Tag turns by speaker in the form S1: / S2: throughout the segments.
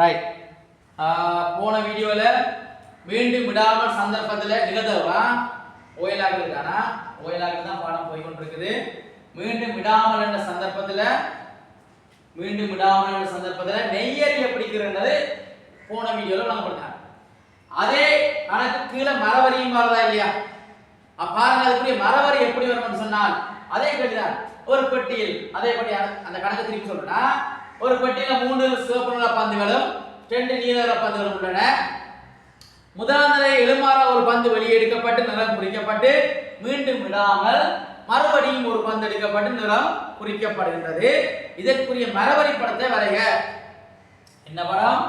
S1: Right. போன வீடியோவில் மீண்டும் விடாமல் சந்தர்ப்பத்தில் நிகழ்ந்தவா ஓயலாக இருக்கானா, ஓயலாக தான் பாடம் போய்கொண்டிருக்குது. மீண்டும் விடாமல் என்ற சந்தர்ப்பத்தில் நெய்யறி எப்படிங்கிறது போன வீடியோவில் வழங்கப்படுத்தாங்க. அதே கணக்கு கீழே மரவரியும் வரதா இல்லையா? பாருங்க, அதுக்குரிய மரவரி எப்படி வரும்னு சொன்னால் அதே கேட்டுதான். ஒரு பெட்டியில் அதே படி அந்த கணக்கு திருப்பி சொல்றேன்னா, ஒரு பெட்டியில 3 சிவப்பு நிற பந்துகளும் 2 நீல நிற பந்துகளும் உள்ளன. முதலாம் நிலை எழுமாற ஒரு பந்து வெளியே எடுக்கப்பட்டு நிறம் குறிக்கப்பட்டு மீண்டும் விடாமல் மறுபடியும் ஒரு பந்து எடுக்கப்பட்டு நிறம் குறிக்கப்படுகின்றது. இதற்குரிய மரவரி படத்தை வரைக. என்ன படம்?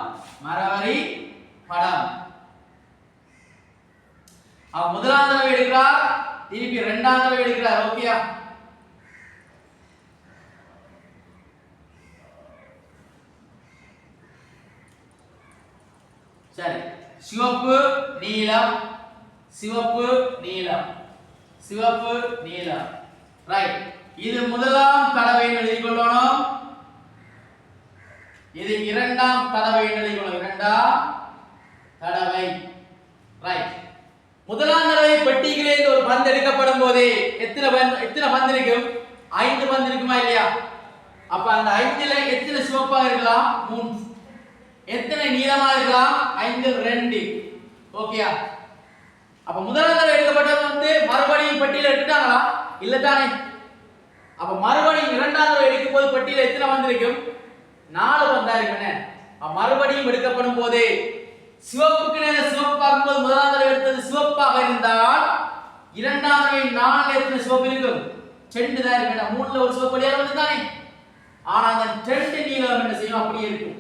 S1: மரவரி படம். முதலாம் தடவை எடுக்கிறார், திருப்பி 2ஆம் தடவை எடுக்கிறார். ஓகேயா? சரி, சிவப்பு நீலம், சிவப்பு நீலம், சிவப்பு நீலம். ரைட். இது முதலாம் தடவை எழுதி கொள்ளணும். இது 2ஆம் தடவை எழுதி கொள்ளணும். 2ஆம் தடவை. ரைட். முதலாம் தடவை பெட்டிகளில் ஒரு பந்து எடுக்கப்படும் போது எத்தனை பந்து இருக்கும்? 5 பந்து இருக்குமா இல்லையா? அப்ப அந்த 5ல எத்தனை சிவப்பா இருக்கலாம்? 3. எத்தனை நீளமா இருக்கலாம்? 5 2. ஓகேயா? அப்ப முதலாம் தடவை எடுக்கப்பட்டது வந்து மறுபடியும் பெட்டியில எடுத்துட்டாங்களா? இல்ல தானே. அப்ப மறுபடியும் 2ஆம் தடவை எடுக்கும் போது பெட்டியில எத்தனை பந்து இருக்கும்? 4 பந்தா இருக்குன்னு. மறுபடியும் எடுக்கப்படும் போது சிவப்புக்கு நேர சிவப்பு பார்க்கும்போது முதலாம் தடவை எடுத்தது சிவப்பாக இருந்தால் 2ஆம் தடவை 4 எத்தனை சிவப்பு இருக்கும்? 2 தான் இருக்கு. 3ல ஒரு சிவப்பு வெளியே வந்து தானே. ஆனா அந்த 2 நீலம் என்ன செய்யும்? அப்படியே இருக்கும்.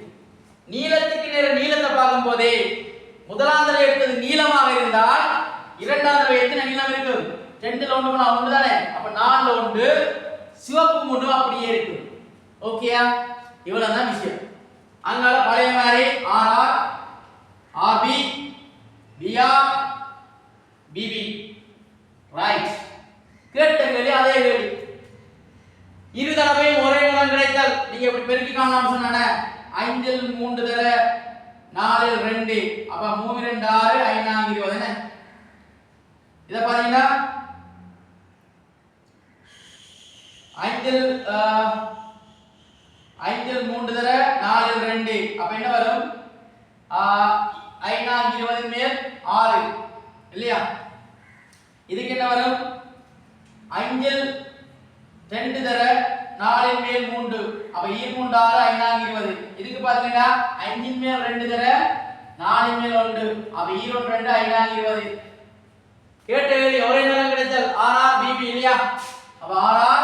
S1: நீலத்துக்கு நேர நீலத்தை பார்க்கும் போதே முதலாம் தடவை எடுத்தது நீலமாக இருந்தால் 2ஆம் தடவை எத்தனை நீலம் இருக்கும்? 2ல 1 போனா 1 தானே. அப்ப 4ல 1 சிவப்பு 3 அப்படியே இருக்கு. ஓகேயா? இவ்வளவுதான் விஷயம். அங்கால பழைய மாதிரி RR RB BR BB. Right. கேட்ட கேள்வி அதே கேள்வி. இரு தடவையும் ஒரே நிறம் கிடைத்தால் நீங்க எப்படி பெருக்கி காணலாம்னு சொன்னானே. 5ல் 3 தர 4ல் 2. அப்ப 3 2 6 5 4 20 என்ன? இத பாத்தீங்கன்னா 5ல் 3 தர 4ல் 2. அப்ப என்ன வரும்? 5 4 20 மேல் 6 இல்லையா? இதுக்கு என்ன வரும்? 5ல் 2 தர 4ல் மேல் 3. அப்ப 3 6 5 4 20. இதுக்கு பாத்தீங்கன்னா 5ன் மேல் 2 தர 4ன் மேல் 1. அப்ப 2 2 5 4 20. கேட்ட கேள்வி ஒரே நிறம் கிடைத்தால் RR BB இல்லையா? அப்ப RR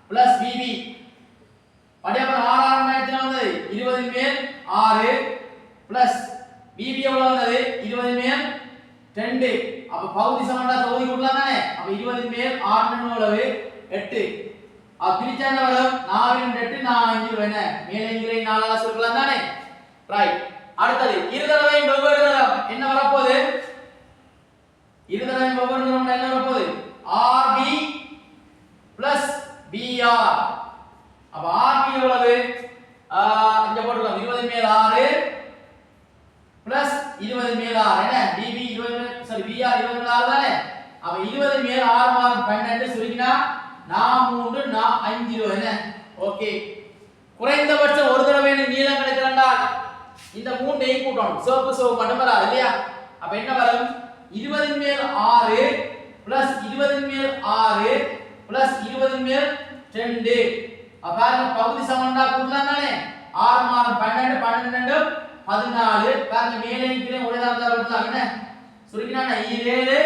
S1: plus BB. அப்படியே RR எத்தனை வந்தது? 20ன் மேல் 6 plus BB எவ்வளவு வந்தது? 20ன் மேல் 2. அப்ப பகுதி சமன்பாடு தொகுதி கூட்டலாம் தானே. அப்ப 20ன் மேல் 6 எவ்வளவு? 8. பிரிச்சா என்ன வரும்? 4 8 4 என்ன? மேலே இங்கே 4ஆல சுருக்கலாம் தானே. ரைட். அடுத்து இரு தடவையும் வெவ்வேறு நிறம் என்ன வரப்போகுது? இரு தடவையும் வெவ்வேறு நிறம் என்ன வரப்போகுது? RB plus BR. அப்ப RB எவ்வளவு? இங்க போட்டுக்கலாம். 20 மேல் 6 plus 20 மேல் 6 என்ன? BB 20 சாரி BR 20 மேல் 6 தானே. அப்ப 20 மேல் 6 மாறும் 12 சுருக்கினா 4 3 5 20 என்ன? ஓகே. குறைந்தபட்சம் ஒரு தடவை நீளம் கிடைக்கலண்டா இந்த 3ஐயும் கூட்டணும். சிவப்பு சிவப்பு மட்டும் வராது இல்லையா? அப்ப என்ன வரும்? 20 மேல் 6 plus 20 மேல் 6 plus 20 மேல் 2. அப்ப பாருங்க பகுதி சமன்பாடு கூட்டலாம் தானே. 6 மாறும் 12 12 14. பாருங்க மேலே கீழே ஒரே தான் வரலாம் என்ன? சுருக்கினா 7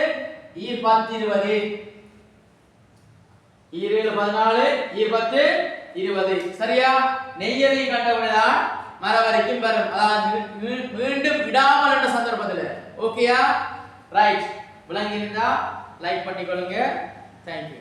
S1: 10 20. 7 14 10 20. சரியா? நெய்யறி கண்டவுடன் மரவரைக்கும் வரும். அதாவது மீண்டும் விடாமல் என்ற சந்தர்ப்பத்தில். ஓகேயா? ரைட். விளங்கி இருந்தா லைக் பண்ணிக்கொள்ளுங்க. தேங்க்யூ.